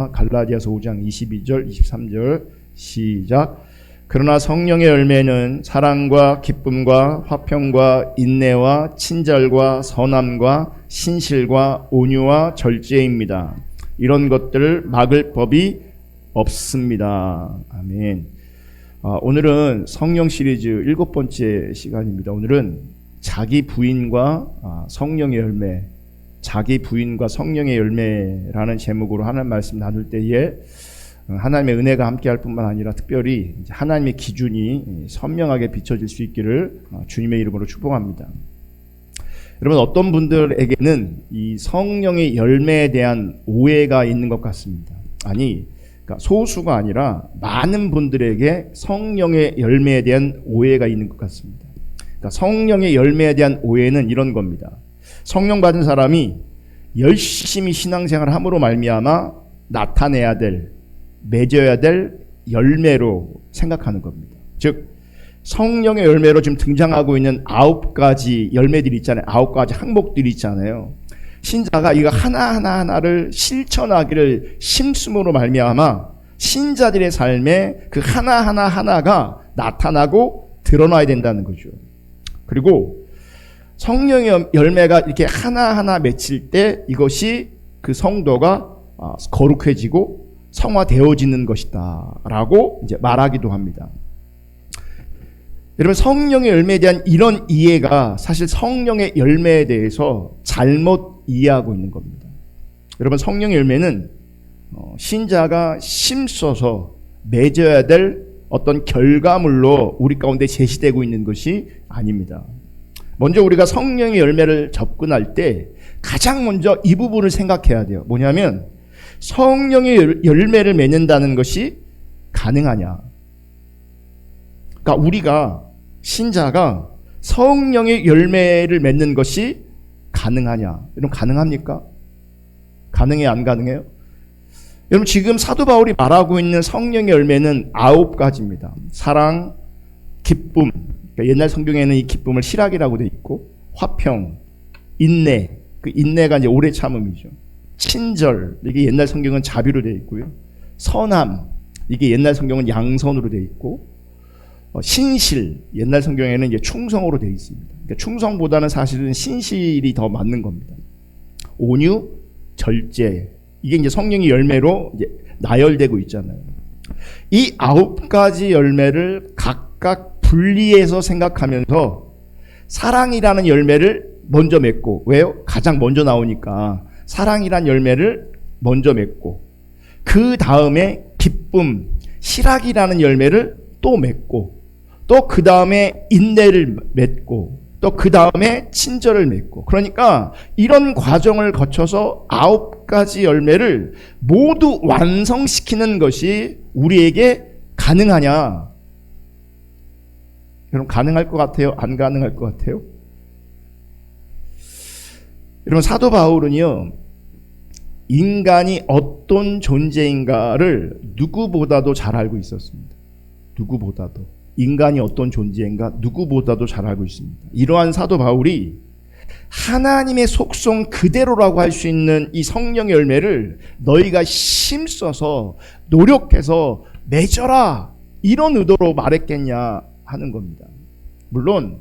갈라디아서 5장 22절 23절 시작. 그러나 성령의 열매는 사랑과 기쁨과 화평과 인내와 친절과 선함과 신실과 온유와 절제입니다. 이런 것들을 막을 법이 없습니다. 아멘. 오늘은 성령 시리즈 7번째 시간입니다. 오늘은 자기 부인과 성령의 열매, 자기 부인과 성령의 열매라는 제목으로 하나님 말씀 나눌 때에 하나님의 은혜가 함께할 뿐만 아니라 특별히 하나님의 기준이 선명하게 비춰질 수 있기를 주님의 이름으로 축복합니다. 여러분, 어떤 분들에게는 이 성령의 열매에 대한 오해가 있는 것 같습니다. 아니, 그러니까 소수가 아니라 많은 분들에게 성령의 열매에 대한 오해가 있는 것 같습니다. 그러니까 성령의 열매에 대한 오해는 이런 겁니다. 성령 받은 사람이 열심히 신앙생활을 함으로 말미암아 나타내야 될, 맺어야 될 열매로 생각하는 겁니다. 즉 성령의 열매로 지금 등장하고 있는 9가지 열매들이 있잖아요. 9가지 항목들이 있잖아요. 신자가 이거 하나하나를 실천하기를 심씀으로 말미암아 신자들의 삶에 그 하나하나가 나타나고 드러나야 된다는 거죠. 그리고 성령의 열매가 이렇게 하나하나 맺힐 때 이것이 그 성도가 거룩해지고 성화되어지는 것이다 라고 이제 말하기도 합니다. 여러분, 성령의 열매에 대한 이런 이해가 사실 성령의 열매에 대해서 잘못 이해하고 있는 겁니다. 여러분, 성령의 열매는 신자가 힘써서 맺어야 될 어떤 결과물로 우리 가운데 제시되고 있는 것이 아닙니다. 먼저 우리가 성령의 열매를 접근할 때 가장 먼저 이 부분을 생각해야 돼요. 뭐냐면 성령의 열매를 맺는다는 것이 가능하냐? 그러니까 우리가 신자가 성령의 열매를 맺는 것이 가능하냐? 여러분, 가능합니까? 가능해요, 안 가능해요? 여러분, 지금 사도 바울이 말하고 있는 성령의 열매는 9가지입니다. 사랑, 기쁨, 그러니까 옛날 성경에는 이 기쁨을 실학이라고 돼 있고, 화평, 인내, 그 인내가 이제 오래 참음이죠. 친절, 이게 옛날 성경은 자비로 돼 있고요. 선함, 이게 옛날 성경은 양선으로 돼 있고, 신실, 옛날 성경에는 이제 충성으로 돼 있습니다. 그러니까 충성보다는 사실은 신실이 더 맞는 겁니다. 온유, 절제, 이게 이제 성령의 열매로 이제 나열되고 있잖아요. 이 9가지 열매를 각각 분리해서 생각하면서 사랑이라는 열매를 먼저 맺고, 왜요? 가장 먼저 나오니까 사랑이란 열매를 먼저 맺고, 그 다음에 기쁨, 실학이라는 열매를 또 맺고, 또 그 다음에 인내를 맺고, 또 그 다음에 친절을 맺고, 그러니까 이런 과정을 거쳐서 9가지 열매를 모두 완성시키는 것이 우리에게 가능하냐? 여러분, 가능할 것 같아요? 안 가능할 것 같아요? 여러분, 사도 바울은요, 인간이 어떤 존재인가를 누구보다도 잘 알고 있었습니다. 누구보다도. 인간이 어떤 존재인가 누구보다도 잘 알고 있습니다. 이러한 사도 바울이 하나님의 속성 그대로라고 할 수 있는 이 성령의 열매를 너희가 힘써서 노력해서 맺어라, 이런 의도로 말했겠냐 하는 겁니다. 물론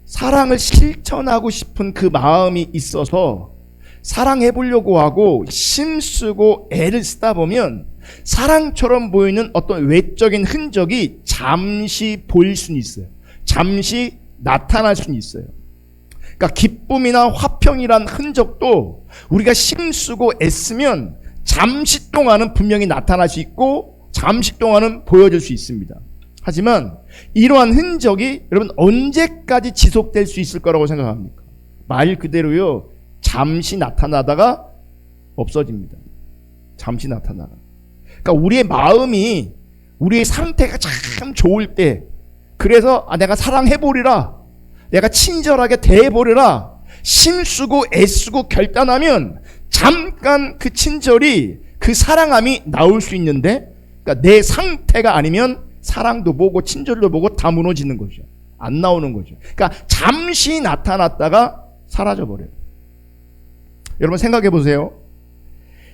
사랑을 실천하고 싶은 그 마음이 있어서 사랑해 보려고 하고 힘쓰고 애를 쓰다 보면 사랑처럼 보이는 어떤 외적인 흔적이 잠시 보일 수는 있어요. 잠시 나타날 수는 있어요. 그러니까 기쁨이나 화평이란 흔적도 우리가 힘쓰고 애쓰면 잠시 동안은 분명히 나타날 수 있고 잠시 동안은 보여줄 수 있습니다. 하지만 이러한 흔적이 여러분 언제까지 지속될 수 있을 거라고 생각합니까? 말 그대로요, 잠시 나타나다가 없어집니다. 잠시 나타나다. 그러니까 우리의 마음이, 우리의 상태가 참 좋을 때, 그래서 내가 사랑해보리라, 내가 친절하게 대해보리라 힘쓰고 애쓰고 결단하면 잠깐 그 친절이, 그 사랑함이 나올 수 있는데, 그러니까 내 상태가 아니면 사랑도 보고 친절도 보고 다 무너지는 거죠. 안 나오는 거죠. 그러니까 잠시 나타났다가 사라져버려요. 여러분, 생각해 보세요.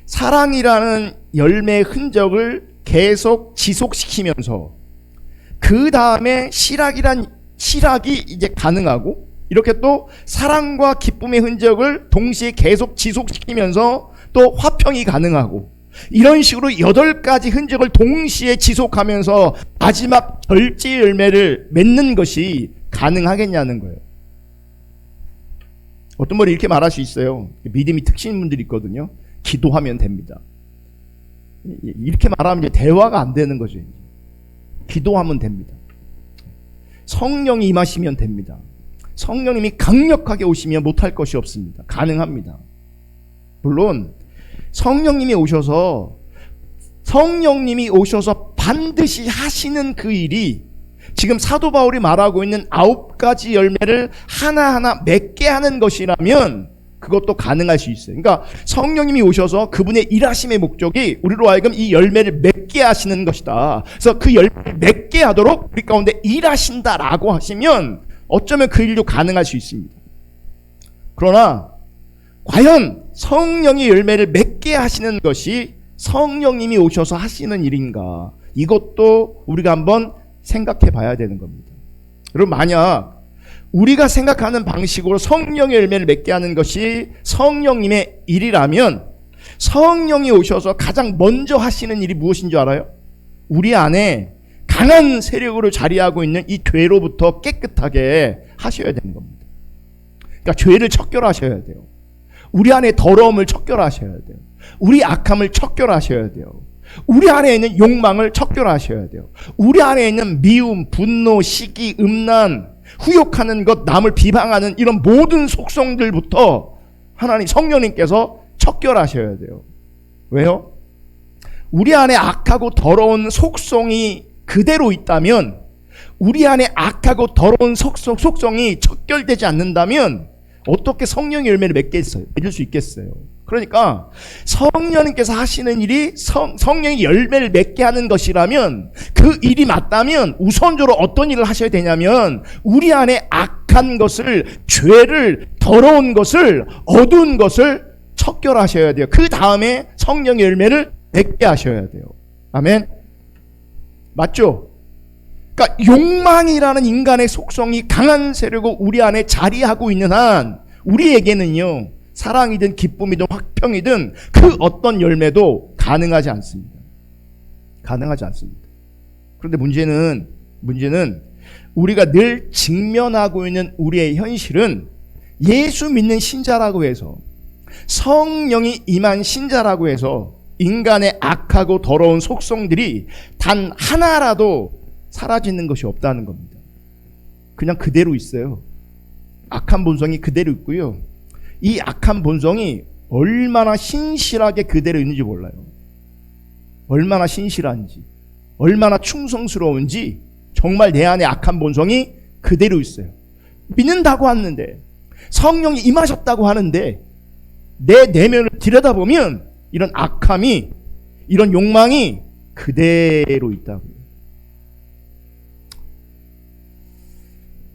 사랑이라는 열매의 흔적을 계속 지속시키면서 그 다음에 실학이 이제 가능하고, 이렇게 또 사랑과 기쁨의 흔적을 동시에 계속 지속시키면서 또 화평이 가능하고, 이런 식으로 8가지 흔적을 동시에 지속하면서 마지막 결제 열매를 맺는 것이 가능하겠냐는 거예요. 어떤 분이 이렇게 말할 수 있어요. 믿음이 특신 분들이 있거든요. 기도하면 됩니다. 이렇게 말하면 이제 대화가 안 되는 거죠. 기도하면 됩니다. 성령이 임하시면 됩니다. 성령님이 강력하게 오시면 못할 것이 없습니다. 가능합니다. 물론 성령님이 오셔서 반드시 하시는 그 일이 지금 사도 바울이 말하고 있는 9가지 열매를 하나하나 맺게 하는 것이라면 그것도 가능할 수 있어요. 그러니까 성령님이 오셔서 그분의 일하심의 목적이 우리로 하여금 이 열매를 맺게 하시는 것이다. 그래서 그 열매를 맺게 하도록 우리 가운데 일하신다라고 하시면 어쩌면 그 일도 가능할 수 있습니다. 그러나 과연 성령의 열매를 맺게 하시는 것이 성령님이 오셔서 하시는 일인가? 이것도 우리가 한번 생각해 봐야 되는 겁니다. 여러분, 만약 우리가 생각하는 방식으로 성령의 열매를 맺게 하는 것이 성령님의 일이라면 성령이 오셔서 가장 먼저 하시는 일이 무엇인 줄 알아요? 우리 안에 강한 세력으로 자리하고 있는 이 죄로부터 깨끗하게 하셔야 되는 겁니다. 그러니까 죄를 척결하셔야 돼요. 우리 안에 더러움을 척결하셔야 돼요. 우리 악함을 척결하셔야 돼요. 우리 안에 있는 욕망을 척결하셔야 돼요. 우리 안에 있는 미움, 분노, 시기, 음란, 후욕하는 것, 남을 비방하는 이런 모든 속성들부터 하나님 성령님께서 척결하셔야 돼요. 왜요? 우리 안에 악하고 더러운 속성이 그대로 있다면, 우리 안에 악하고 더러운 속성이 척결되지 않는다면 어떻게 성령의 열매를 맺을 수 있겠어요? 그러니까 성령님께서 하시는 일이 성령의 열매를 맺게 하는 것이라면, 그 일이 맞다면 우선적으로 어떤 일을 하셔야 되냐면 우리 안에 악한 것을, 죄를, 더러운 것을, 어두운 것을 척결하셔야 돼요. 그 다음에 성령의 열매를 맺게 하셔야 돼요. 아멘. 맞죠? 그러니까 욕망이라는 인간의 속성이 강한 세력으로 우리 안에 자리하고 있는 한 우리에게는요, 사랑이든 기쁨이든 화평이든 그 어떤 열매도 가능하지 않습니다. 가능하지 않습니다. 그런데 문제는 우리가 늘 직면하고 있는 우리의 현실은 예수 믿는 신자라고 해서, 성령이 임한 신자라고 해서 인간의 악하고 더러운 속성들이 단 하나라도 사라지는 것이 없다는 겁니다. 그냥 그대로 있어요. 악한 본성이 그대로 있고요. 이 악한 본성이 얼마나 신실하게 그대로 있는지 몰라요. 얼마나 신실한지, 얼마나 충성스러운지 정말 내 안에 악한 본성이 그대로 있어요. 믿는다고 하는데, 성령이 임하셨다고 하는데 내 내면을 들여다보면 이런 악함이, 이런 욕망이 그대로 있다고요.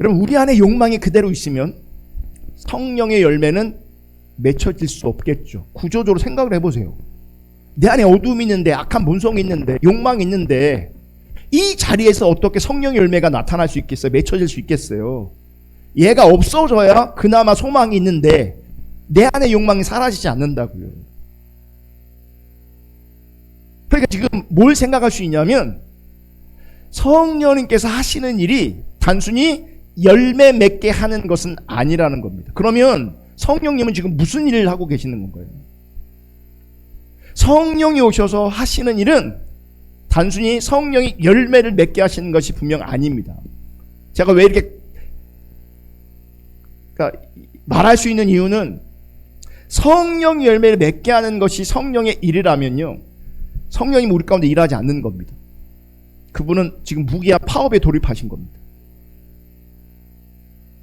여러분, 우리 안에 욕망이 그대로 있으면 성령의 열매는 맺혀질 수 없겠죠. 구조적으로 생각을 해보세요. 내 안에 어둠이 있는데, 악한 본성이 있는데, 욕망이 있는데 이 자리에서 어떻게 성령의 열매가 나타날 수 있겠어요? 맺혀질 수 있겠어요? 얘가 없어져야 그나마 소망이 있는데 내 안에 욕망이 사라지지 않는다고요. 그러니까 지금 뭘 생각할 수 있냐면, 성령님께서 하시는 일이 단순히 열매 맺게 하는 것은 아니라는 겁니다. 그러면 성령님은 지금 무슨 일을 하고 계시는 건가요? 성령이 오셔서 하시는 일은 단순히 성령이 열매를 맺게 하시는 것이 분명 아닙니다. 제가 왜 이렇게 말할 수 있는 이유는, 성령 열매를 맺게 하는 것이 성령의 일이라면요, 성령님은 우리 가운데 일하지 않는 겁니다. 그분은 지금 무기야 파업에 돌입하신 겁니다.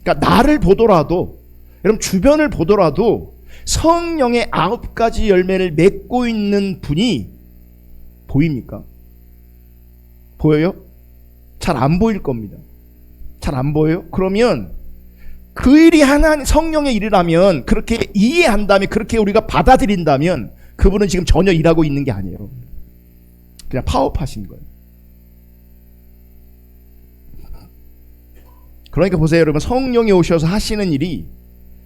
그러니까 나를 보더라도, 여러분 주변을 보더라도 성령의 9가지 열매를 맺고 있는 분이 보입니까? 보여요? 잘 안 보일 겁니다. 잘 안 보여요? 그러면 그 일이 하나님 성령의 일이라면, 그렇게 이해한다면, 그렇게 우리가 받아들인다면 그분은 지금 전혀 일하고 있는 게 아니에요. 그냥 파업하신 거예요. 그러니까 보세요, 여러분. 성령이 오셔서 하시는 일이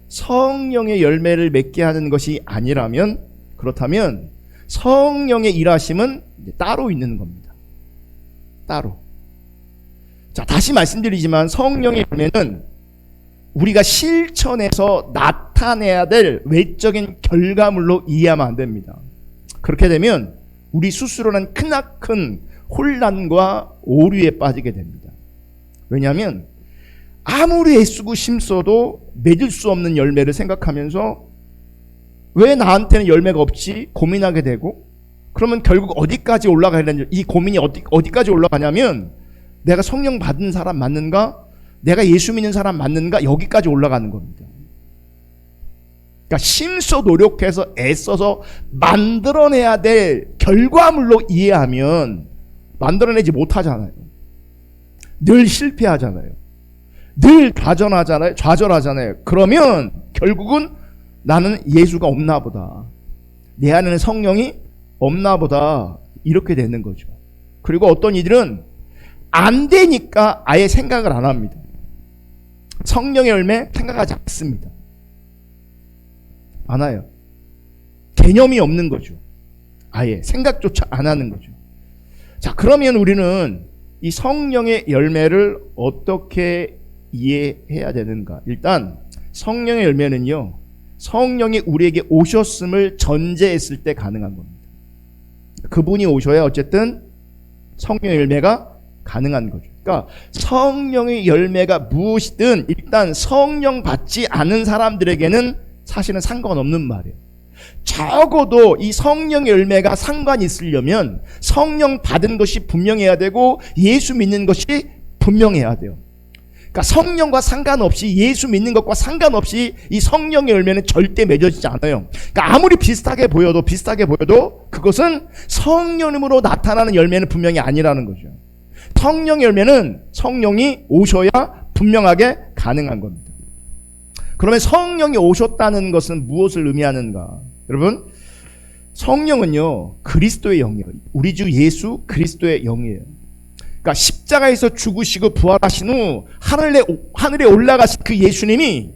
성령의 열매를 맺게 하는 것이 아니라면, 그렇다면 성령의 일하심은 따로 있는 겁니다. 따로. 자, 다시 말씀드리지만 성령의 열매는 우리가 실천해서 나타내야 될 외적인 결과물로 이해하면 안 됩니다. 그렇게 되면 우리 스스로는 크나큰 혼란과 오류에 빠지게 됩니다. 왜냐하면 아무리 애쓰고 심써도 맺을 수 없는 열매를 생각하면서 왜 나한테는 열매가 없지 고민하게 되고, 그러면 결국 어디까지 올라가야 되는지, 이 고민이 어디까지 올라가냐면 내가 성령 받은 사람 맞는가, 내가 예수 믿는 사람 맞는가, 여기까지 올라가는 겁니다. 그러니까 심써 노력해서 애써서 만들어내야 될 결과물로 이해하면 만들어내지 못하잖아요. 늘 실패하잖아요. 늘 좌절하잖아요. 그러면 결국은 나는 예수가 없나 보다, 내 안에는 성령이 없나 보다, 이렇게 되는 거죠. 그리고 어떤 이들은 안 되니까 아예 생각을 안 합니다. 성령의 열매 생각하지 않습니다. 안 와요. 개념이 없는 거죠. 아예 생각조차 안 하는 거죠. 자, 그러면 우리는 이 성령의 열매를 어떻게 이해해야 되는가? 일단 성령의 열매는요, 성령이 우리에게 오셨음을 전제했을 때 가능한 겁니다. 그분이 오셔야 어쨌든 성령의 열매가 가능한 거죠. 그러니까 성령의 열매가 무엇이든 일단 성령 받지 않은 사람들에게는 사실은 상관없는 말이에요. 적어도 이 성령의 열매가 상관이 있으려면 성령 받은 것이 분명해야 되고 예수 믿는 것이 분명해야 돼요. 그러니까 성령과 상관없이, 예수 믿는 것과 상관없이 이 성령의 열매는 절대 맺어지지 않아요. 그러니까 아무리 비슷하게 보여도 그것은 성령으로 나타나는 열매는 분명히 아니라는 거죠. 성령의 열매는 성령이 오셔야 분명하게 가능한 겁니다. 그러면 성령이 오셨다는 것은 무엇을 의미하는가? 여러분, 성령은요, 그리스도의 영이에요. 우리 주 예수 그리스도의 영이에요. 그러니까 십자가에서 죽으시고 부활하신 후 하늘에 올라가신 그 예수님이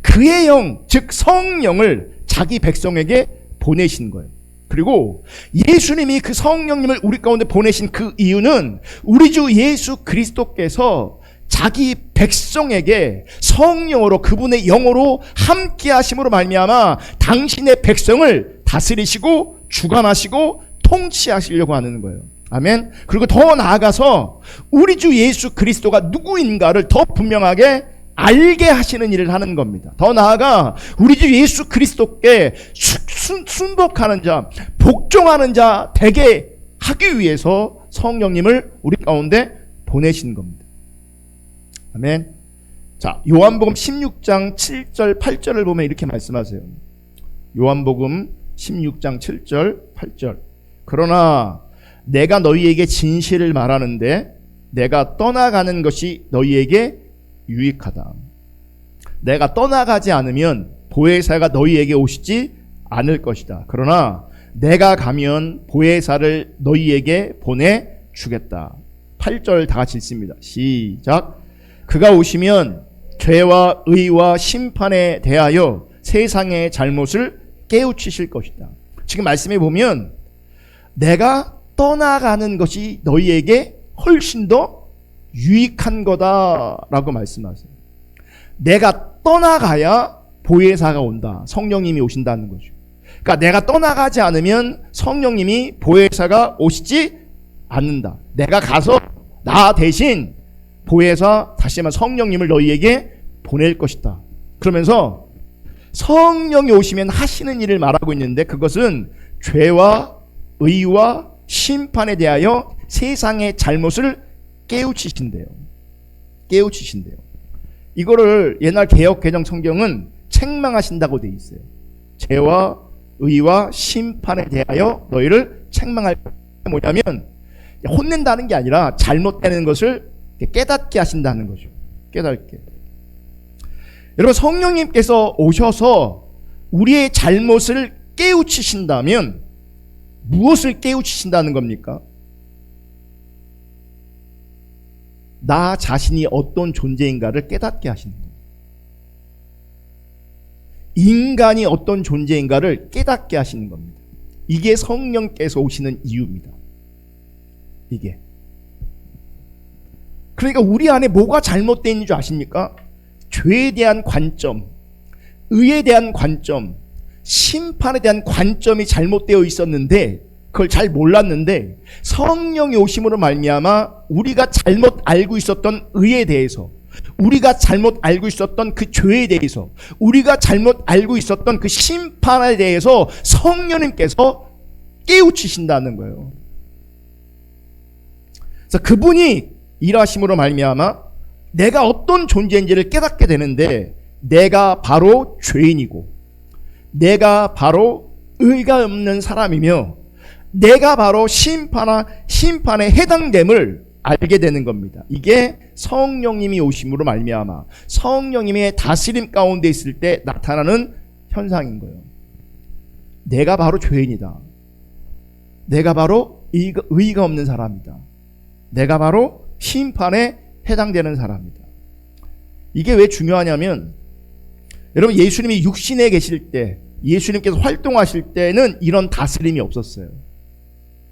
그의 영, 즉 성령을 자기 백성에게 보내신 거예요. 그리고 예수님이 그 성령님을 우리 가운데 보내신 그 이유는 우리 주 예수 그리스도께서 자기 백성에게 성령으로, 그분의 영으로 함께 하심으로 말미암아 당신의 백성을 다스리시고 주관하시고 통치하시려고 하는 거예요. 아멘. 그리고 더 나아가서 우리 주 예수 그리스도가 누구인가를 더 분명하게 알게 하시는 일을 하는 겁니다. 더 나아가 우리 주 예수 그리스도께 순복하는 자, 복종하는 자 되게 하기 위해서 성령님을 우리 가운데 보내신 겁니다. 아멘. 자, 요한복음 16장 7절 8절을 보면 이렇게 말씀하세요. 요한복음 16장 7절 8절. 그러나 내가 너희에게 진실을 말하는데 내가 떠나가는 것이 너희에게 유익하다. 내가 떠나가지 않으면 보혜사가 너희에게 오시지 않을 것이다. 그러나 내가 가면 보혜사를 너희에게 보내주겠다. 8절 다 같이 읽습니다. 시작. 그가 오시면 죄와 의와 심판에 대하여 세상의 잘못을 깨우치실 것이다. 지금 말씀해 보면 내가 떠나가는 것이 너희에게 훨씬 더 유익한 거다라고 말씀하세요. 내가 떠나가야 보혜사가 온다. 성령님이 오신다는 거죠. 그러니까 내가 떠나가지 않으면 성령님이 보혜사가 오시지 않는다. 내가 가서 나 대신 보혜사, 다시 말하면 성령님을 너희에게 보낼 것이다. 그러면서 성령이 오시면 하시는 일을 말하고 있는데 그것은 죄와 의와 심판에 대하여 세상의 잘못을 깨우치신대요. 이거를 옛날 개역 개정 성경은 책망하신다고 돼 있어요. 죄와 의와 심판에 대하여 너희를 책망할 게 뭐냐면 혼낸다는 게 아니라 잘못되는 것을 깨닫게 하신다는 거죠. 깨닫게. 여러분, 성령님께서 오셔서 우리의 잘못을 깨우치신다면 무엇을 깨우치신다는 겁니까? 나 자신이 어떤 존재인가를 깨닫게 하시는 거예요. 인간이 어떤 존재인가를 깨닫게 하시는 겁니다. 이게 성령께서 오시는 이유입니다. 이게. 그러니까 우리 안에 뭐가 잘못되어 있는 줄 아십니까? 죄에 대한 관점, 의에 대한 관점, 심판에 대한 관점이 잘못되어 있었는데 그걸 잘 몰랐는데 성령이 오심으로 말미암아 우리가 잘못 알고 있었던 의에 대해서, 우리가 잘못 알고 있었던 그 죄에 대해서, 우리가 잘못 알고 있었던 그 심판에 대해서 성령님께서 깨우치신다는 거예요. 그래서 그분이 일하심으로 말미암아 내가 어떤 존재인지를 깨닫게 되는데 내가 바로 죄인이고 내가 바로 의가 없는 사람이며 내가 바로 심판에 해당됨을 알게 되는 겁니다. 이게 성령님이 오심으로 말미암아 성령님의 다스림 가운데 있을 때 나타나는 현상인 거예요. 내가 바로 죄인이다. 내가 바로 의가 없는 사람이다. 내가 바로 심판에 해당되는 사람이다. 이게 왜 중요하냐면 여러분 예수님이 육신에 계실 때 예수님께서 활동하실 때는 이런 다스림이 없었어요.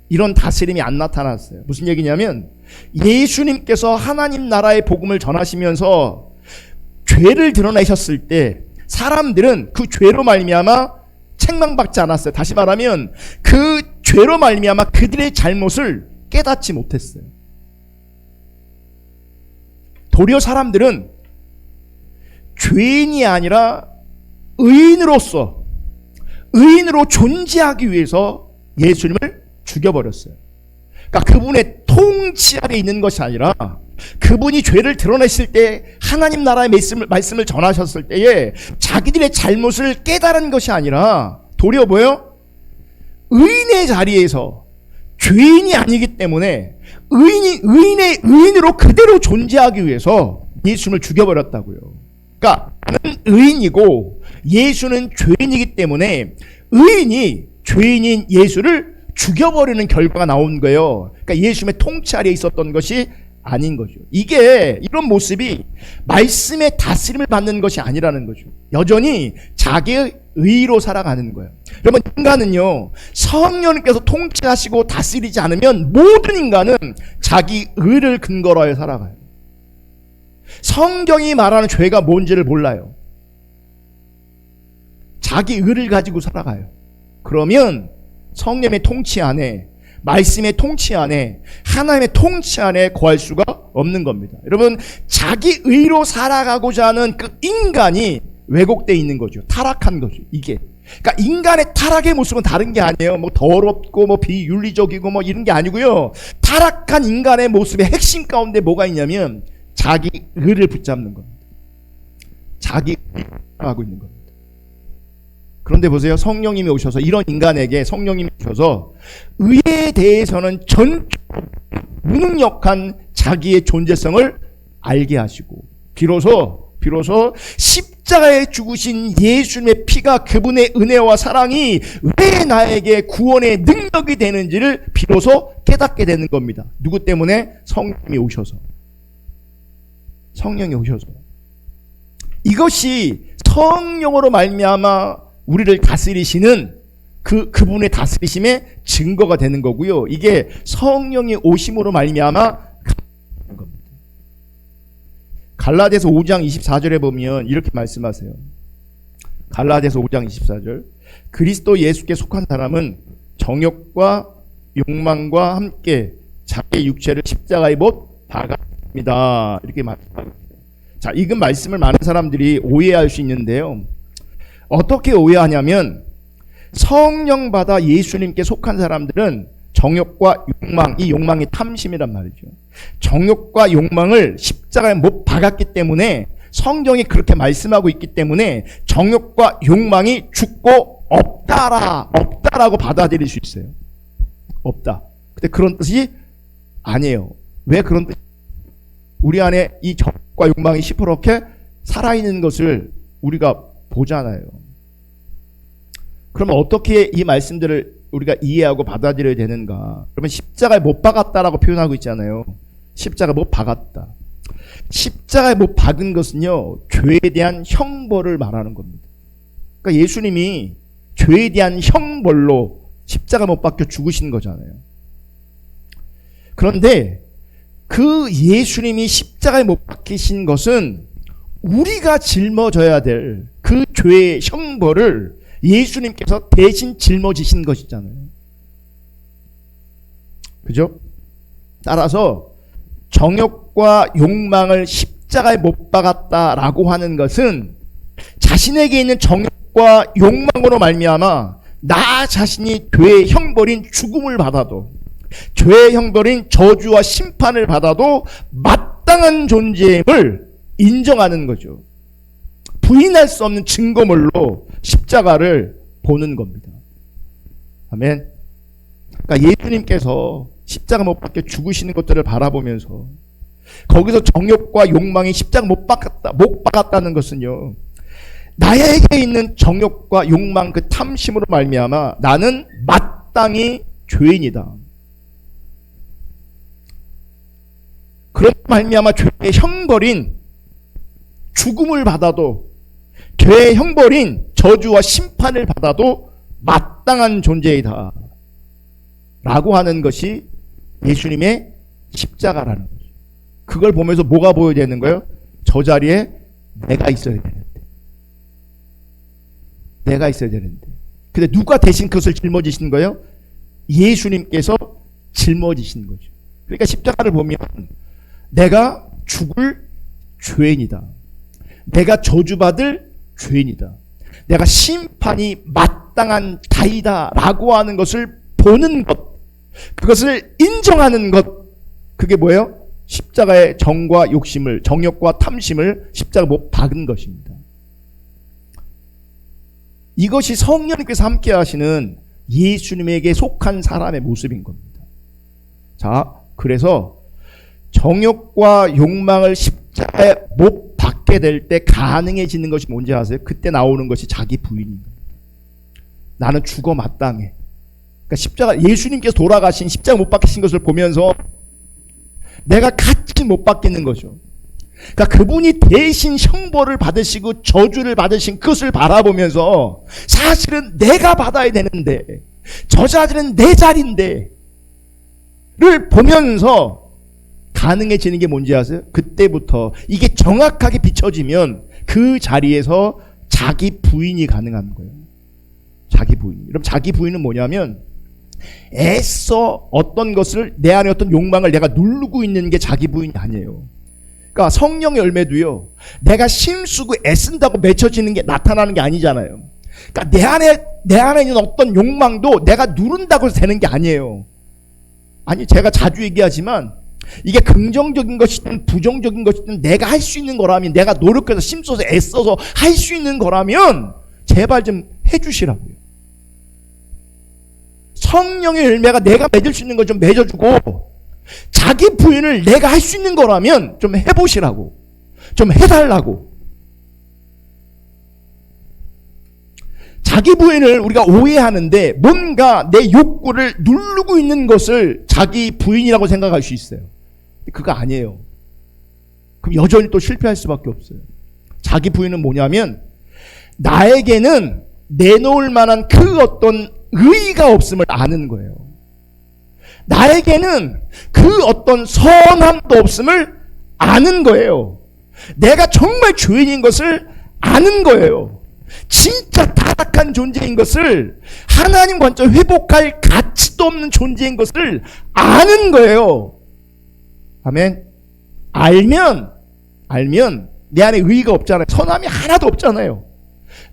이런 다스림이 안 나타났어요. 무슨 얘기냐면 예수님께서 하나님 나라의 복음을 전하시면서 죄를 드러내셨을 때 사람들은 그 죄로 말미암아 책망받지 않았어요. 다시 말하면 그 죄로 말미암아 그들의 잘못을 깨닫지 못했어요. 도리어 사람들은 죄인이 아니라 의인으로 존재하기 위해서 예수님을 죽여버렸어요. 그러니까 그분의 통치 아래 있는 것이 아니라 그분이 죄를 드러냈을 때 하나님 나라의 말씀을 전하셨을 때에 자기들의 잘못을 깨달은 것이 아니라 도리어 뭐예요? 의인의 자리에서 죄인이 아니기 때문에 의인으로 그대로 존재하기 위해서 예수님을 죽여버렸다고요. 그러니까 나는 의인이고 예수는 죄인이기 때문에 의인이 죄인인 예수를 죽여버리는 결과가 나온 거예요. 그러니까 예수님의 통치 아래에 있었던 것이 아닌 거죠. 이런 모습이 말씀의 다스림을 받는 것이 아니라는 거죠. 여전히 자기의 의로 살아가는 거예요. 여러분 인간은요 성령님께서 통치하시고 다스리지 않으면 모든 인간은 자기 의를 근거로 하여 살아가요. 성경이 말하는 죄가 뭔지를 몰라요. 자기 의를 가지고 살아가요. 그러면 성령의 통치 안에, 말씀의 통치 안에, 하나님의 통치 안에 거할 수가 없는 겁니다. 여러분 자기 의로 살아가고자 하는 그 인간이 왜곡되어 있는 거죠. 타락한 거죠. 이게 그러니까 인간의 타락의 모습은 다른 게 아니에요. 뭐 더럽고 뭐 비윤리적이고 뭐 이런 게 아니고요. 타락한 인간의 모습의 핵심 가운데 뭐가 있냐면 자기 의를 붙잡는 겁니다. 자기 의를 하고 있는 겁니다. 그런데 보세요. 성령님이 오셔서 이런 인간에게 성령님이 오셔서 의에 대해서는 전적으로 무능력한 자기의 존재성을 알게 하시고 비로소 십자가에 죽으신 예수님의 피가 그분의 은혜와 사랑이 왜 나에게 구원의 능력이 되는지를 비로소 깨닫게 되는 겁니다. 누구 때문에? 성령이 오셔서. 이것이 성령으로 말미암아 우리를 다스리시는 그분의 다스리심의 증거가 되는 거고요. 이게 성령이 오심으로 말미암아 겁니다. 갈라디아서 5장 24절에 보면 이렇게 말씀하세요. 갈라디아서 5장 24절. 그리스도 예수께 속한 사람은 정욕과 욕망과 함께 자기의 육체를 십자가에 못 박았습니다. 이렇게 말씀합니다. 자, 이 말씀을 많은 사람들이 오해할 수 있는데요. 어떻게 오해하냐면 성령 받아 예수님께 속한 사람들은 정욕과 욕망, 이 욕망이 탐심이란 말이죠. 정욕과 욕망을 십자가에 못 박았기 때문에 성경이 그렇게 말씀하고 있기 때문에 정욕과 욕망이 죽고 없다라고 받아들일 수 있어요. 없다. 근데 그런 뜻이 아니에요. 왜 그런 뜻이? 우리 안에 이 정욕과 욕망이 시퍼렇게 살아있는 것을 우리가 보잖아요. 그러면 어떻게 이 말씀들을 우리가 이해하고 받아들여야 되는가? 그러면 십자가에 못 박았다라고 표현하고 있잖아요. 십자가 못 박았다. 십자가에 못 박은 것은요, 죄에 대한 형벌을 말하는 겁니다. 그러니까 예수님이 죄에 대한 형벌로 십자가 못 박혀 죽으신 거잖아요. 그런데 그 예수님이 십자가에 못 박히신 것은 우리가 짊어져야 될 그 죄의 형벌을 예수님께서 대신 짊어지신 것이잖아요. 그죠? 따라서 정욕과 욕망을 십자가에 못 박았다라고 하는 것은 자신에게 있는 정욕과 욕망으로 말미암아 나 자신이 죄의 형벌인 죽음을 받아도, 죄의 형벌인 저주와 심판을 받아도 마땅한 존재임을 인정하는 거죠. 부인할 수 없는 증거물로 십자가를 보는 겁니다. 아멘. 그러니까 예수님께서 십자가 못 박혀 죽으시는 것들을 바라보면서 거기서 정욕과 욕망이 십자가 못 박았다는 것은요, 나에게 있는 정욕과 욕망, 그 탐심으로 말미암아 나는 마땅히 죄인이다. 그런 말미암아 죄의 형벌인 죽음을 받아도, 죄의 형벌인 저주와 심판을 받아도 마땅한 존재이다 라고 하는 것이 예수님의 십자가라는 거죠. 그걸 보면서 뭐가 보여야 되는 거예요? 저 자리에 내가 있어야 되는데, 내가 있어야 되는데. 근데 누가 대신 그것을 짊어지신 거예요? 예수님께서 짊어지신 거죠. 그러니까 십자가를 보면 내가 죽을 죄인이다, 내가 저주받을 죄인이다, 내가 심판이 마땅한 다이다 라고 하는 것을 보는 것, 그것을 인정하는 것, 그게 뭐예요? 십자가의 정과 욕심을, 정욕과 탐심을 십자가 못 박은 것입니다. 이것이 성령님께서 함께 하시는 예수님에게 속한 사람의 모습인 겁니다. 자, 그래서 정욕과 욕망을 십자가에 못 박게 될 때 가능해지는 것이 뭔지 아세요? 그때 나오는 것이 자기 부인입니다. 나는 죽어 마땅해. 그러니까 십자가, 예수님께서 돌아가신 십자가 못 박히신 것을 보면서 내가 같이 못 박히는 거죠. 그러니까 그분이 대신 형벌을 받으시고 저주를 받으신 그것을 바라보면서 사실은 내가 받아야 되는데, 저 자리는 내 자리인데 를 보면서 가능해지는 게 뭔지 아세요? 그때부터 이게 정확하게 비춰지면 그 자리에서 자기 부인이 가능한 거예요. 자기 부인. 여러분, 자기 부인은 뭐냐면 애써 어떤 것을, 내 안에 어떤 욕망을 내가 누르고 있는 게 자기 부인이 아니에요. 그러니까 성령의 열매도요, 내가 힘쓰고 애쓴다고 맺혀지는 게, 나타나는 게 아니잖아요. 그러니까 내 안에 있는 어떤 욕망도 내가 누른다고 해서 되는 게 아니에요. 아니, 제가 자주 얘기하지만 이게 긍정적인 것이든 부정적인 것이든 내가 할 수 있는 거라면, 내가 노력해서 힘써서 애써서 할 수 있는 거라면 제발 좀 해주시라고요. 성령의 열매가 내가 맺을 수 있는 거 좀 맺어주고, 자기 부인을 내가 할 수 있는 거라면 좀 해보시라고, 좀 해달라고. 자기 부인을 우리가 오해하는데 뭔가 내 욕구를 누르고 있는 것을 자기 부인이라고 생각할 수 있어요. 그거 아니에요. 그럼 여전히 또 실패할 수밖에 없어요. 자기 부인은 뭐냐면 나에게는 내놓을 만한 그 어떤 의의가 없음을 아는 거예요. 나에게는 그 어떤 선함도 없음을 아는 거예요. 내가 정말 죄인인 것을 아는 거예요. 진짜 타락한 존재인 것을, 하나님 관점 회복할 가치도 없는 존재인 것을 아는 거예요. 아멘. 알면 내 안에 의의가 없잖아요. 선함이 하나도 없잖아요.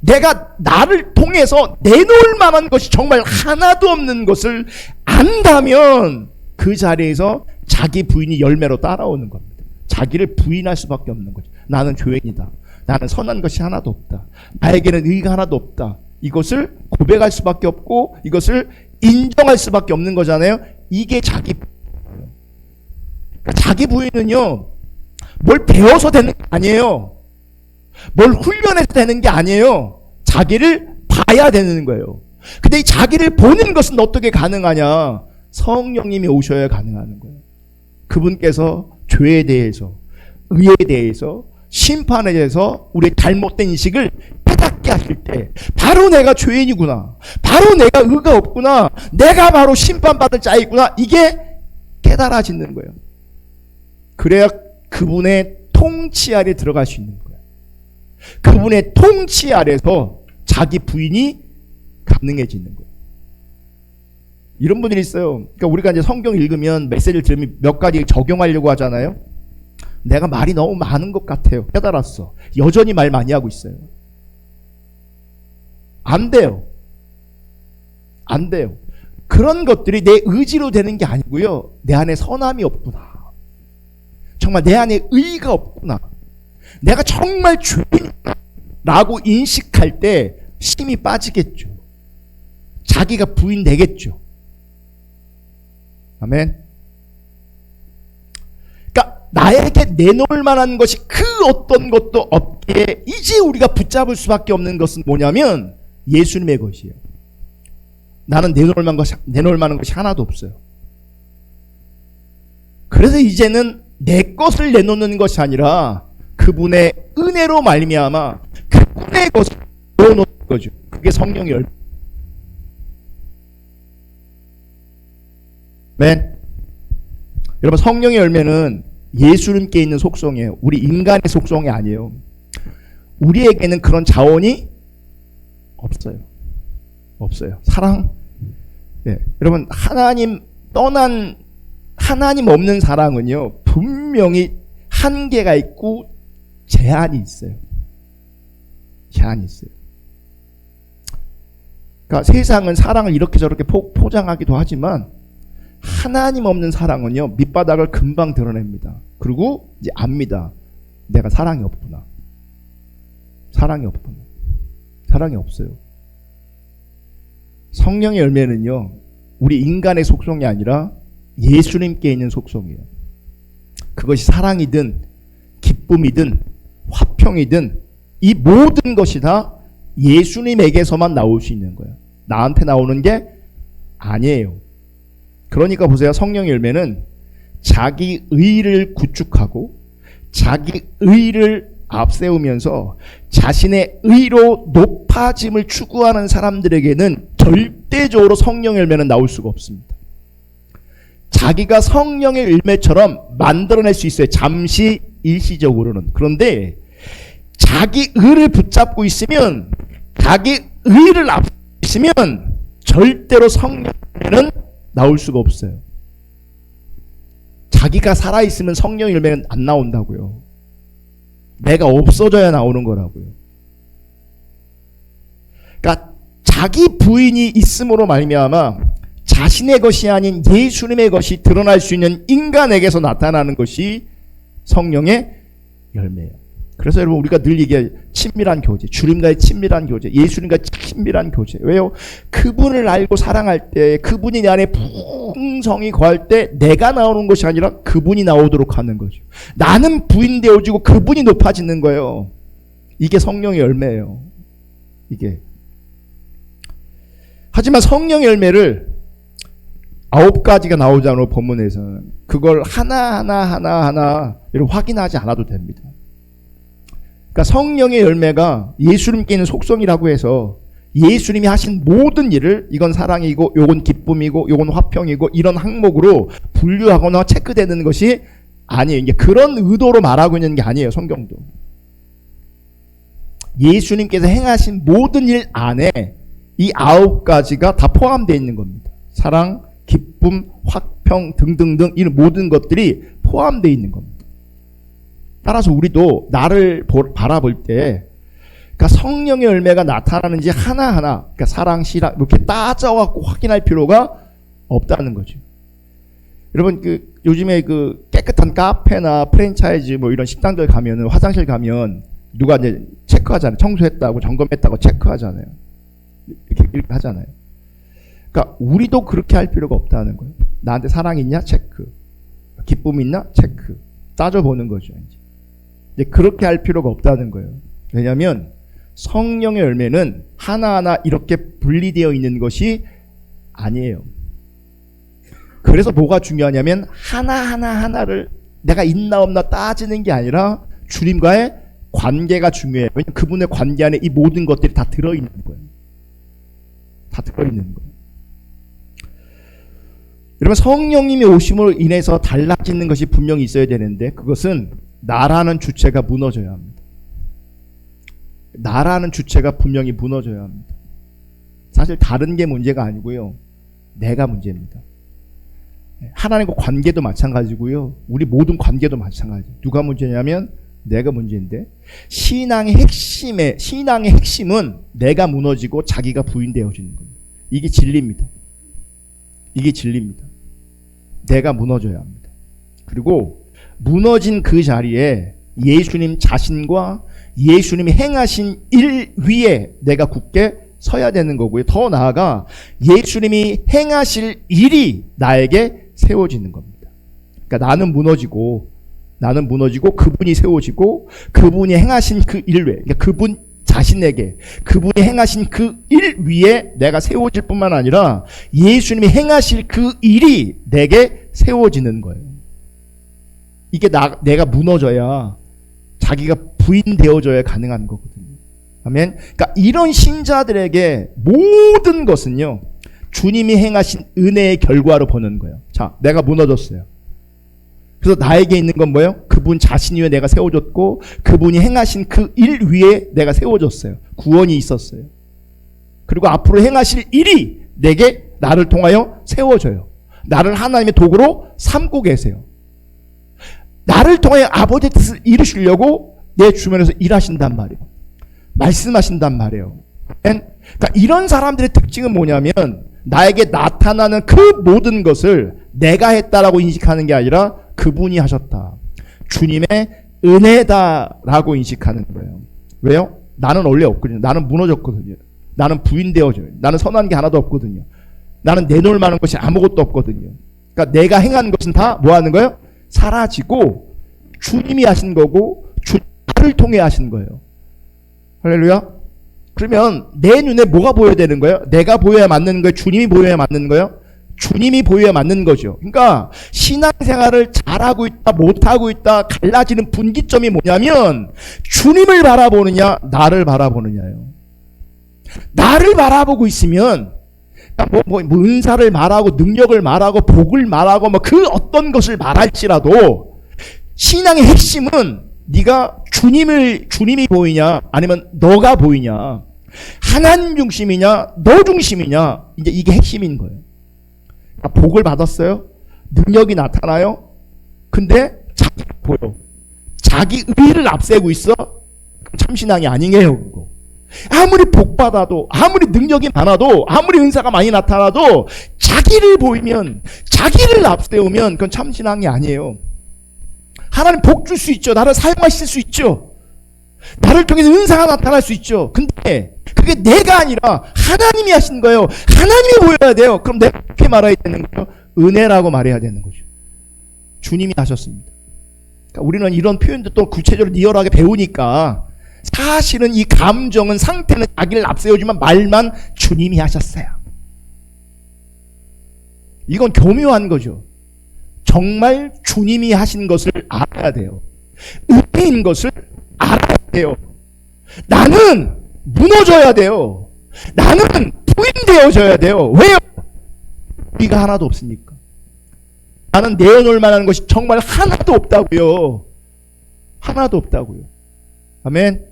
내가 나를 통해서 내놓을 만한 것이 정말 하나도 없는 것을 안다면 그 자리에서 자기 부인이 열매로 따라오는 겁니다. 자기를 부인할 수밖에 없는 거죠. 나는 죄인이다. 나는 선한 것이 하나도 없다. 나에게는 의의가 하나도 없다. 이것을 고백할 수밖에 없고 이것을 인정할 수밖에 없는 거잖아요. 이게 자기 부인이에요. 그러니까 자기 부인은요, 뭘 배워서 되는 게 아니에요. 뭘 훈련해서 되는 게 아니에요. 자기를 봐야 되는 거예요. 근데 이 자기를 보는 것은 어떻게 가능하냐? 성령님이 오셔야 가능한 거예요. 그분께서 죄에 대해서, 의에 대해서, 심판에 대해서 우리의 잘못된 인식을 깨닫게 하실 때 바로 내가 죄인이구나, 바로 내가 의가 없구나, 내가 바로 심판받을 자이구나, 이게 깨달아지는 거예요. 그래야 그분의 통치 아래 들어갈 수 있는 거예요. 그분의 통치 아래서 자기 부인이 가능해지는 거예요. 이런 분들이 있어요. 그러니까 우리가 이제 성경 읽으면 메시지를 들으면 몇 가지 적용하려고 하잖아요. 내가 말이 너무 많은 것 같아요. 깨달았어. 여전히 말 많이 하고 있어요. 안 돼요. 안 돼요. 그런 것들이 내 의지로 되는 게 아니고요. 내 안에 선함이 없구나. 정말 내 안에 의의가 없구나. 내가 정말 죄인이라고 인식할 때 힘이 빠지겠죠. 자기가 부인 되겠죠. 아멘. 그러니까 나에게 내놓을 만한 것이 그 어떤 것도 없기에 이제 우리가 붙잡을 수밖에 없는 것은 뭐냐면 예수님의 것이에요. 나는 내놓을 만한 것이 하나도 없어요. 그래서 이제는 내 것을 내놓는 것이 아니라 그분의 은혜로 말미암아 그분의 것을 내놓는 거죠. 그게 성령의 열매. 아멘. 여러분, 성령의 열매는 예수님께 있는 속성이에요. 우리 인간의 속성이 아니에요. 우리에게는 그런 자원이 없어요. 없어요. 사랑. 네. 여러분, 하나님 없는 사랑은요, 분명히 한계가 있고 제한이 있어요. 제한이 있어요. 그러니까 세상은 사랑을 이렇게 저렇게 포장하기도 하지만 하나님 없는 사랑은요, 밑바닥을 금방 드러냅니다. 그리고 이제 압니다. 내가 사랑이 없구나. 사랑이 없구나. 사랑이 없어요. 성령의 열매는요, 우리 인간의 속성이 아니라 예수님께 있는 속성이에요. 그것이 사랑이든 기쁨이든 화평이든 이 모든 것이 다 예수님에게서만 나올 수 있는 거예요. 나한테 나오는 게 아니에요. 그러니까 보세요. 성령의 열매는 자기 의를 구축하고 자기 의를 앞세우면서 자신의 의로 높아짐을 추구하는 사람들에게는 절대적으로 성령의 열매는 나올 수가 없습니다. 자기가 성령의 열매처럼 만들어낼 수 있어요. 잠시 일시적으로는. 그런데 자기 의를 붙잡고 있으면, 자기 의를 앞서 있으면 절대로 성령의 열매는 나올 수가 없어요. 자기가 살아있으면 성령의 열매는 안 나온다고요. 내가 없어져야 나오는 거라고요. 그러니까 자기 부인이 있음으로 말미암아 자신의 것이 아닌 예수님의 것이 드러날 수 있는 인간에게서 나타나는 것이 성령의 열매예요. 그래서 여러분, 우리가 늘 얘기해 친밀한 교제, 주님과의 친밀한 교제, 예수님과의 친밀한 교제. 왜요? 그분을 알고 사랑할 때, 그분이 내 안에 풍성히 거할 때 내가 나오는 것이 아니라 그분이 나오도록 하는 거죠. 나는 부인되어지고 그분이 높아지는 거예요. 이게 성령의 열매예요. 이게. 하지만 성령의 열매를 9가지가 나오잖아요. 본문에서는. 그걸 하나하나 이렇게 확인하지 않아도 됩니다. 그러니까 성령의 열매가 예수님께 있는 속성이라고 해서 예수님이 하신 모든 일을 이건 사랑이고 요건 기쁨이고 요건 화평이고 이런 항목으로 분류하거나 체크되는 것이 아니에요. 이게 그런 의도로 말하고 있는 게 아니에요. 성경도. 예수님께서 행하신 모든 일 안에 이 9가지가 다 포함되어 있는 겁니다. 사랑, 기쁨, 화평 등등등 이런 모든 것들이 포함되어 있는 겁니다. 따라서 우리도 나를 바라볼 때, 그러니까 성령의 열매가 나타나는지 하나하나, 그러니까 사랑, 신앙 이렇게 따져갖고 확인할 필요가 없다는 거죠. 여러분, 요즘에 깨끗한 카페나 프랜차이즈 뭐 이런 식당들 가면은, 화장실 가면 누가 이제 체크하잖아요. 청소했다고, 점검했다고 체크하잖아요. 이렇게 하잖아요. 그러니까 우리도 그렇게 할 필요가 없다는 거예요. 나한테 사랑 있냐? 체크. 기쁨 있나? 체크. 따져보는 거죠. 이제 그렇게 할 필요가 없다는 거예요. 왜냐하면 성령의 열매는 하나하나 이렇게 분리되어 있는 것이 아니에요. 그래서 뭐가 중요하냐면 하나를 내가 있나 없나 따지는 게 아니라 주님과의 관계가 중요해요. 왜냐하면 그분의 관계 안에 이 모든 것들이 다 들어있는 거예요. 다 들어있는 거예요. 여러분, 성령님이 오심으로 인해서 달라지는 것이 분명히 있어야 되는데 그것은 나라는 주체가 무너져야 합니다. 나라는 주체가 분명히 무너져야 합니다. 사실 다른 게 문제가 아니고요. 내가 문제입니다. 하나님과 관계도 마찬가지고요. 우리 모든 관계도 마찬가지예요. 누가 문제냐면 내가 문제인데 신앙의 핵심은 내가 무너지고 자기가 부인되어지는 겁니다. 이게 진리입니다. 이게 진리입니다. 내가 무너져야 합니다. 그리고 무너진 그 자리에 예수님 자신과 예수님이 행하신 일 위에 내가 굳게 서야 되는 거고요. 더 나아가 예수님이 행하실 일이 나에게 세워지는 겁니다. 그러니까 나는 무너지고 그분이 세워지고 그분이 행하신 그 일 외에, 그러니까 그분 자신에게 그분이 행하신 그 일 위에 내가 세워질 뿐만 아니라 예수님이 행하실 그 일이 내게 세워지는 거예요. 이게 내가 무너져야 자기가 부인되어져야 가능한 거거든요. 아멘. 그러니까 이런 신자들에게 모든 것은요, 주님이 행하신 은혜의 결과로 보는 거예요. 자, 내가 무너졌어요. 그래서 나에게 있는 건 뭐예요? 그분 자신 위에 내가 세워졌고 그분이 행하신 그 일 위에 내가 세워졌어요. 구원이 있었어요. 그리고 앞으로 행하실 일이 내게 나를 통하여 세워져요. 나를 하나님의 도구로 삼고 계세요. 나를 통해 아버지의 뜻을 이루시려고 내 주변에서 일하신단 말이에요. 말씀하신단 말이에요. 그러니까 이런 사람들의 특징은 뭐냐면 나에게 나타나는 그 모든 것을 내가 했다라고 인식하는 게 아니라 그분이 하셨다. 주님의 은혜다라고 인식하는 거예요. 왜요? 나는 원래 없거든요. 나는 무너졌거든요. 나는 부인되어져요. 나는 선한 게 하나도 없거든요. 나는 내놓을 만한 것이 아무것도 없거든요. 그러니까 내가 행한 것은 다 뭐 하는 거예요? 사라지고 주님이 하신 거고 나를 통해 하신 거예요. 할렐루야. 그러면 내 눈에 뭐가 보여야 되는 거예요? 내가 보여야 맞는 거예요? 주님이 보여야 맞는 거예요? 주님이 보여야 맞는 거죠. 그러니까 신앙생활을 잘하고 있다 못하고 있다 갈라지는 분기점이 뭐냐면 주님을 바라보느냐 나를 바라보느냐예요. 나를 바라보고 있으면 뭐 은사를 말하고 능력을 말하고 복을 말하고 뭐 그 어떤 것을 말할지라도 신앙의 핵심은 네가 주님이 보이냐 아니면 너가 보이냐, 하나님 중심이냐 너 중심이냐, 이제 이게 핵심인 거예요. 그러니까 복을 받았어요. 능력이 나타나요. 근데 자기가 보여. 자기 의를 앞세우고 있어. 참신앙이 아니에요. 그거. 아무리 복 받아도 아무리 능력이 많아도 아무리 은사가 많이 나타나도 자기를 보이면 자기를 앞세우면 그건 참신앙이 아니에요. 하나님 복 줄 수 있죠. 나를 사용하실 수 있죠. 나를 통해서 은사가 나타날 수 있죠. 근데 그게 내가 아니라 하나님이 하신 거예요. 하나님이 보여야 돼요. 그럼 내가 어떻게 말해야 되는 거예요? 은혜라고 말해야 되는 거죠. 주님이 하셨습니다. 그러니까 우리는 이런 표현도 또 구체적으로 리얼하게 배우니까 사실은 이 감정은 상태는 자기를 앞세우지만 말만 주님이 하셨어요. 이건 교묘한 거죠. 정말 주님이 하신 것을 알아야 돼요. 은혜인 것을 알아야 돼요. 나는 무너져야 돼요. 나는 부인되어져야 돼요. 왜요? 우리가 하나도 없으니까. 나는 내어놓을 만한 것이 정말 하나도 없다고요. 하나도 없다고요. 아멘.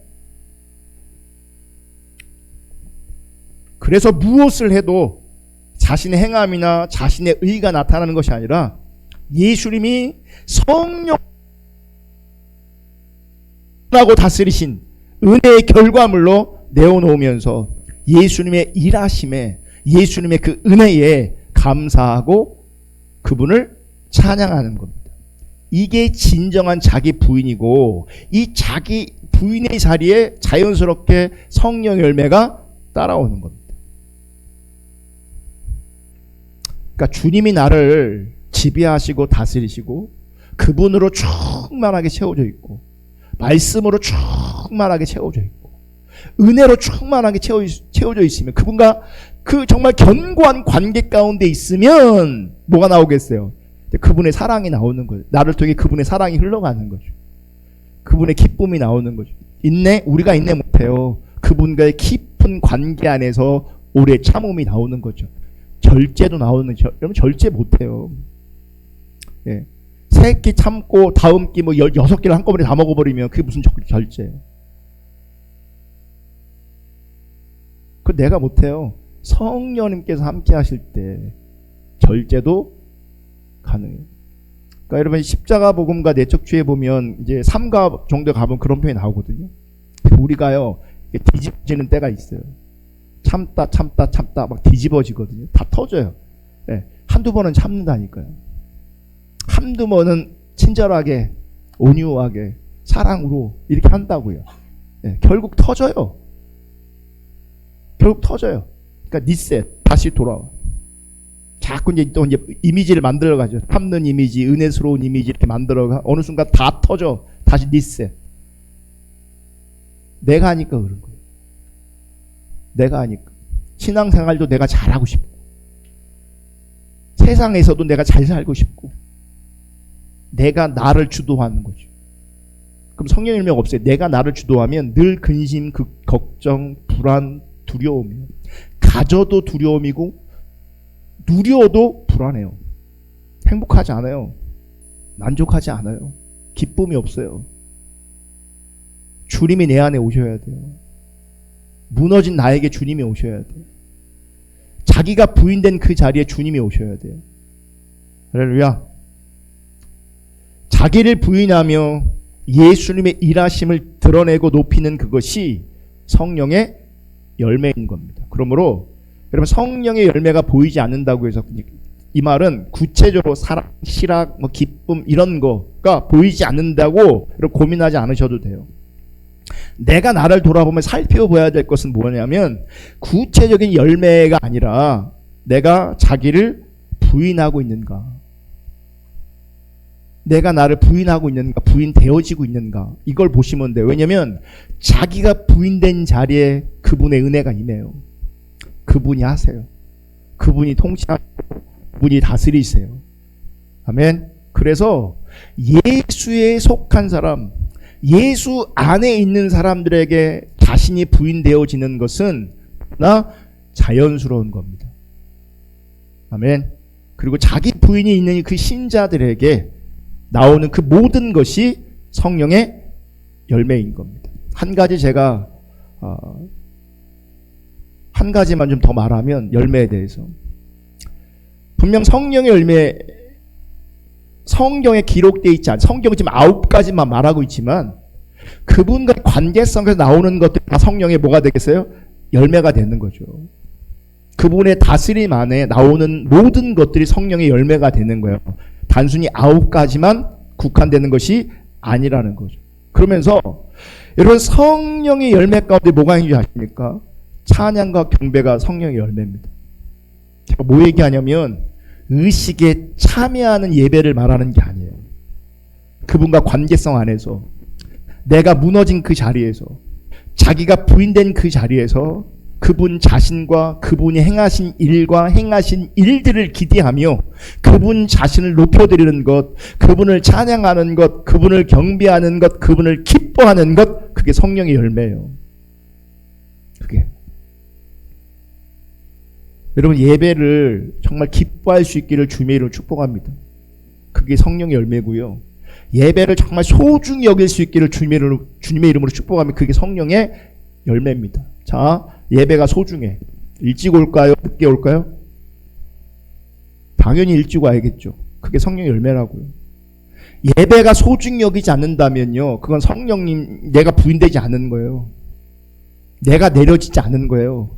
그래서 무엇을 해도 자신의 행함이나 자신의 의가 나타나는 것이 아니라 예수님이 성령하고 다스리신 은혜의 결과물로 내어놓으면서 예수님의 일하심에, 예수님의 그 은혜에 감사하고 그분을 찬양하는 겁니다. 이게 진정한 자기 부인이고, 이 자기 부인의 자리에 자연스럽게 성령 열매가 따라오는 겁니다. 그러니까 주님이 나를 지배하시고 다스리시고 그분으로 충만하게 채워져 있고 말씀으로 충만하게 채워져 있고 은혜로 충만하게 채워져 있으면, 그분과 그 정말 견고한 관계 가운데 있으면 뭐가 나오겠어요? 그분의 사랑이 나오는 거죠. 나를 통해 그분의 사랑이 흘러가는 거죠. 그분의 기쁨이 나오는 거죠. 우리가 인내 못해요. 그분과의 깊은 관계 안에서 오래 참음이 나오는 거죠. 절제도 나오는 거죠. 여러분 절제 못해요. 예. 3끼 참고 다음 끼 6끼를 한꺼번에 다 먹어버리면 그게 무슨 절제예요. 그거 내가 못해요. 성령님께서 함께 하실 때 절제도 가능해요. 그러니까 여러분 십자가 복음과 내적주의에 보면 이제 3가 정도 가면 그런 표현이 나오거든요. 우리가요 뒤집어지는 때가 있어요. 참다 막 뒤집어지거든요. 다 터져요. 네. 한두 번은 참는다니까요. 한두 번은 친절하게 온유하게 사랑으로 이렇게 한다고요. 네. 결국 터져요. 그러니까 리셋 다시 돌아와. 자꾸 이제 또 이제 이미지를 만들어가죠. 참는 이미지, 은혜스러운 이미지 이렇게 만들어가. 어느 순간 다 터져. 다시 리셋. 내가 하니까 그런 거예요. 내가 하니까. 신앙생활도 내가 잘하고 싶고, 세상에서도 내가 잘 살고 싶고, 내가 나를 주도하는 거죠. 그럼 성령의 열매가 없어요. 내가 나를 주도하면 늘 근심, 걱정, 불안, 두려움이에요. 가져도 두려움이고 누려도 불안해요. 행복하지 않아요. 만족하지 않아요. 기쁨이 없어요. 주님이 내 안에 오셔야 돼요. 무너진 나에게 주님이 오셔야 돼요. 자기가 부인된 그 자리에 주님이 오셔야 돼요. 할렐루야. 자기를 부인하며 예수님의 일하심을 드러내고 높이는 그것이 성령의 열매인 겁니다. 그러므로 여러분 성령의 열매가 보이지 않는다고 해서 이 말은 구체적으로 사랑, 실학, 기쁨 이런 거가 보이지 않는다고 고민하지 않으셔도 돼요. 내가 나를 돌아보면 살펴봐야 될 것은 뭐냐면 구체적인 열매가 아니라 내가 자기를 부인하고 있는가, 내가 나를 부인하고 있는가, 부인되어지고 있는가, 이걸 보시면 돼요. 왜냐하면 자기가 부인된 자리에 그분의 은혜가 임해요. 그분이 하세요. 그분이 통치하고 그분이 다스리세요. 아멘. 그래서 예수에 속한 사람, 예수 안에 있는 사람들에게 자신이 부인되어지는 것은 나 자연스러운 겁니다. 아멘. 그리고 자기 부인이 있는 그 신자들에게 나오는 그 모든 것이 성령의 열매인 겁니다. 한 가지 제가 한 가지만 좀 더 말하면 열매에 대해서, 분명 성령의 열매 성경에 기록되어 있지 않아요. 성경은 지금 9가지만 말하고 있지만 그분과 관계성에서 나오는 것들이 다 성령의 뭐가 되겠어요? 열매가 되는 거죠. 그분의 다스림 안에 나오는 모든 것들이 성령의 열매가 되는 거예요. 단순히 9가지만 국한되는 것이 아니라는 거죠. 그러면서 여러분 성령의 열매 가운데 뭐가 있는지 아십니까? 찬양과 경배가 성령의 열매입니다. 제가 뭐 얘기하냐면 의식에 참여하는 예배를 말하는 게 아니에요. 그분과 관계성 안에서 내가 무너진 그 자리에서, 자기가 부인된 그 자리에서 그분 자신과 그분이 행하신 일과 행하신 일들을 기대하며 그분 자신을 높여드리는 것, 그분을 찬양하는 것, 그분을 경배하는 것, 그분을 기뻐하는 것, 그게 성령의 열매예요. 그게. 여러분 예배를 정말 기뻐할 수 있기를 주님의 이름으로 축복합니다. 그게 성령의 열매고요. 예배를 정말 소중히 여길 수 있기를 주님의 이름으로 축복하면 그게 성령의 열매입니다. 자, 예배가 소중해. 일찍 올까요? 늦게 올까요? 당연히 일찍 와야겠죠. 그게 성령의 열매라고요. 예배가 소중히 여기지 않는다면요, 그건 성령님 내가 부인되지 않은 거예요. 내가 내려지지 않은 거예요.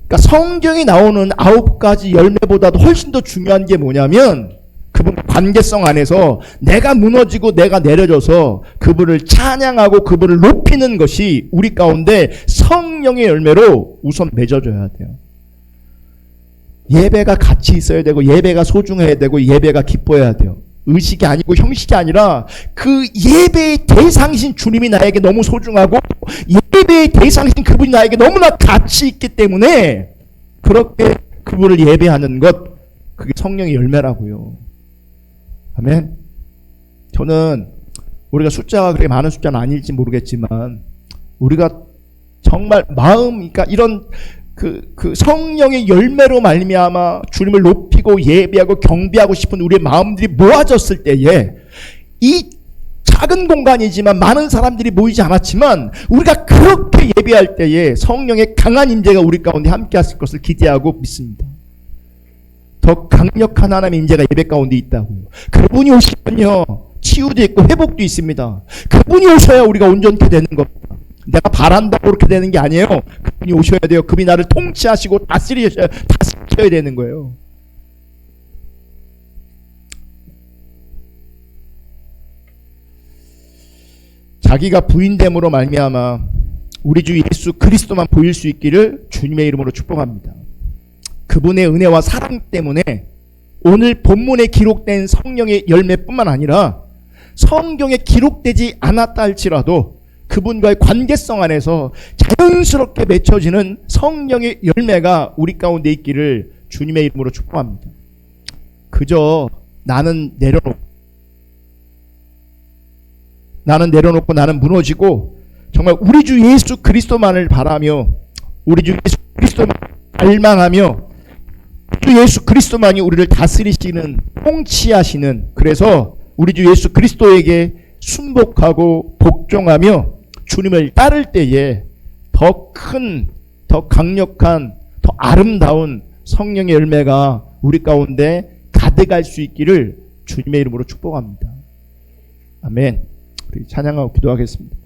그러니까 성경이 나오는 9가지 열매보다도 훨씬 더 중요한 게 뭐냐면 그분 관계성 안에서 내가 무너지고 내가 내려져서 그분을 찬양하고 그분을 높이는 것이 우리 가운데 성령의 열매로 우선 맺어져야 돼요. 예배가 가치 있어야 되고 예배가 소중해야 되고 예배가 기뻐야 돼요. 의식이 아니고 형식이 아니라 그 예배의 대상이신 주님이 나에게 너무 소중하고 예배의 대상이신 그분이 나에게 너무나 가치 있기 때문에 그렇게 그분을 예배하는 것, 그게 성령의 열매라고요. 아멘. 저는 우리가 숫자가 그렇게 많은 숫자는 아닐지 모르겠지만 우리가 정말 마음, 그러니까 이런 그 성령의 열매로 말미암아 주님을 높이고 예배하고 경배하고 싶은 우리의 마음들이 모아졌을 때에 이 작은 공간이지만 많은 사람들이 모이지 않았지만 우리가 그렇게 예배할 때에 성령의 강한 임재가 우리 가운데 함께 하실 것을 기대하고 믿습니다. 더 강력한 하나님의 임재가 예배 가운데 있다고요. 그분이 오시면요 치유도 있고 회복도 있습니다. 그분이 오셔야 우리가 온전케 되는 겁니다. 내가 바란다고 그렇게 되는 게 아니에요. 그분이 오셔야 돼요. 그분이 나를 통치하시고 다스리셔야 되는 거예요. 자기가 부인됨으로 말미암아 우리 주 예수 그리스도만 보일 수 있기를 주님의 이름으로 축복합니다. 그분의 은혜와 사랑 때문에 오늘 본문에 기록된 성령의 열매뿐만 아니라 성경에 기록되지 않았다 할지라도 그분과의 관계성 안에서 자연스럽게 맺혀지는 성령의 열매가 우리 가운데 있기를 주님의 이름으로 축복합니다. 그저 나는 내려놓고 나는 무너지고 정말 우리 주 예수 그리스도만을 바라며 우리 주 예수 그리스도만 갈망하며 주 예수 그리스도만이 우리를 다스리시는, 통치하시는, 그래서 우리 주 예수 그리스도에게 순복하고 복종하며 주님을 따를 때에 더 큰, 더 강력한, 더 아름다운 성령의 열매가 우리 가운데 가득할 수 있기를 주님의 이름으로 축복합니다. 아멘. 우리 찬양하고 기도하겠습니다.